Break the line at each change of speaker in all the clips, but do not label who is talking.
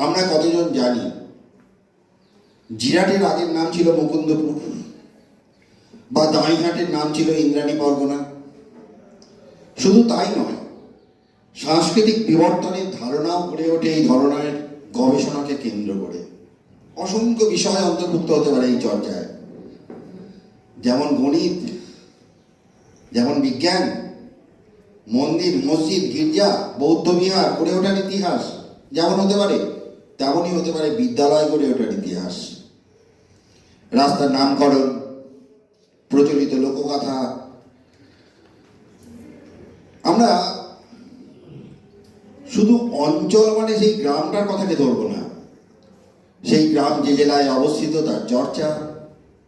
আমরা কতজন জানি জিরাটের আগের নাম ছিল মুকুন্দপুর, বা দাঁইহাটের নাম ছিল ইন্দ্রাণী পরগনা? শুধু তাই নয়, সাংস্কৃতিক বিবর্তনের ধারণাও গড়ে ওঠে এই ধরনের গবেষণাকে কেন্দ্র করে। অসংখ্য বিষয় অন্তর্ভুক্ত হতে পারে এই চর্চায়, যেমন গণিত, যেমন বিজ্ঞান, মন্দির, মসজিদ, গির্জা, বৌদ্ধ বিহার গড়ে ওঠার ইতিহাস যেমন হতে পারে, তেমনই হতে পারে বিদ্যালয় গড়ে ওঠার ইতিহাস, রাস্তার নামকরণ, প্রচলিত লোকগাথা। আমরা শুধু অঞ্চল মানে সেই গ্রামটার কথাকে ধরবো না, সেই গ্রাম যে জেলায় অবস্থিত তার চর্চা,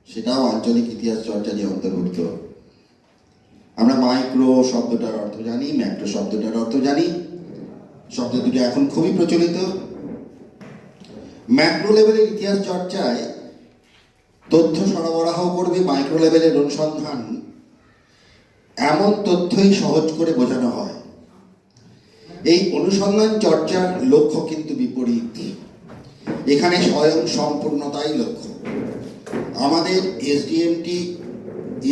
সেটাও আঞ্চলিক ইতিহাস চর্চা যে অন্তর্ভুক্ত। আমরা মাইক্রো শব্দটার অর্থ জানি, ম্যাক্রো শব্দটার অর্থ জানি, শব্দ দুটো এখন খুবই প্রচলিত। ম্যাক্রো লেভেলের ইতিহাস চর্চায় তথ্য সরবরাহ করবে, মাইক্রো লেভেলের অনুসন্ধান, এমন তথ্যই সহজ করে বোঝানো হয়। এই অনুসন্ধান চর্চার লক্ষ্য কিন্তু বিপরীত। এখানে স্বয়ং সম্পূর্ণতাই লক্ষ্য। আমাদের এসডিএমটি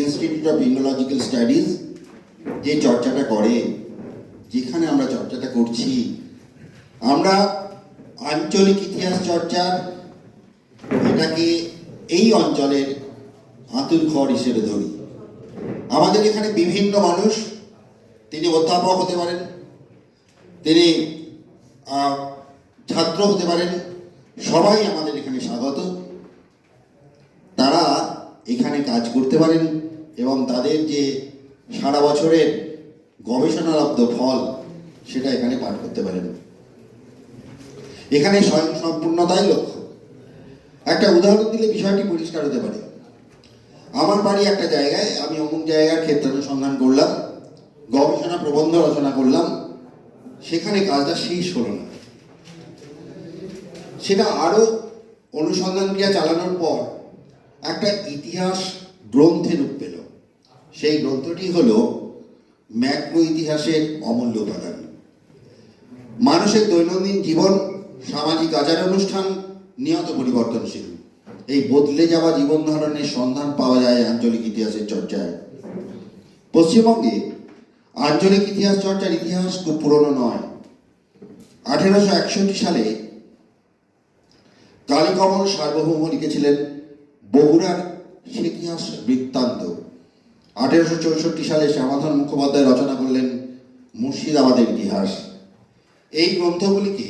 ইনস্টিটিউট অফ ইন্ডোলজিক্যাল স্টাডিজ যে চর্চাটা করে, যেখানে আমরা চর্চাটা করছি, আমরা আঞ্চলিক ইতিহাস চর্চার এটাকে এই অঞ্চলের আঁতুর ঘর হিসেবে ধরি। আমাদের এখানে বিভিন্ন মানুষ, তিনি অধ্যাপক হতে পারেন, তিনি ছাত্র হতে পারেন, সবাই আমাদের এখানে স্বাগত। তারা এখানে কাজ করতে পারেন এবং তাদের যে সারা বছরের গবেষণালব্ধ ফল সেটা এখানে পাঠ করতে পারেন। এখানে স্বয়ং সম্পূর্ণতাই লক্ষ্য। একটা উদাহরণ দিলে বিষয়টি পরিষ্কার হতে পারে। আমার বাড়ি একটা জায়গায়, আমি অমুক জায়গার ক্ষেত্রানুসন্ধান করলাম, গবেষণা প্রবন্ধ রচনা করলাম, সেখানে কাজটা শেষ হলো না। সেটা আরো অনুসন্ধান ক্রিয়া চালানোর পর একটা ইতিহাস গ্রন্থে রূপ পেল। সেই গ্রন্থটি হলো ম্যাক্রো ইতিহাসের অমূল্য উপাদান। মানুষের দৈনন্দিন জীবন, সামাজিক আচার অনুষ্ঠান নিয়ত পরিবর্তনশীল। এই বদলে যাওয়া জীবন ধারণের সন্ধান পাওয়া যায় আঞ্চলিক ইতিহাসের চর্চায়। পশ্চিমবঙ্গে আঞ্চলিক ইতিহাস চর্চার ইতিহাস খুব পুরনো নয়। 1861 সালে কালীকমল সার্বভৌম লিখেছিলেন বগুড়ার ইতিহাস বৃত্তান্ত। 1864 সালে শ্যামাধর মুখোপাধ্যায় রচনা করলেন মুর্শিদাবাদের ইতিহাস। এই গ্রন্থগুলিকে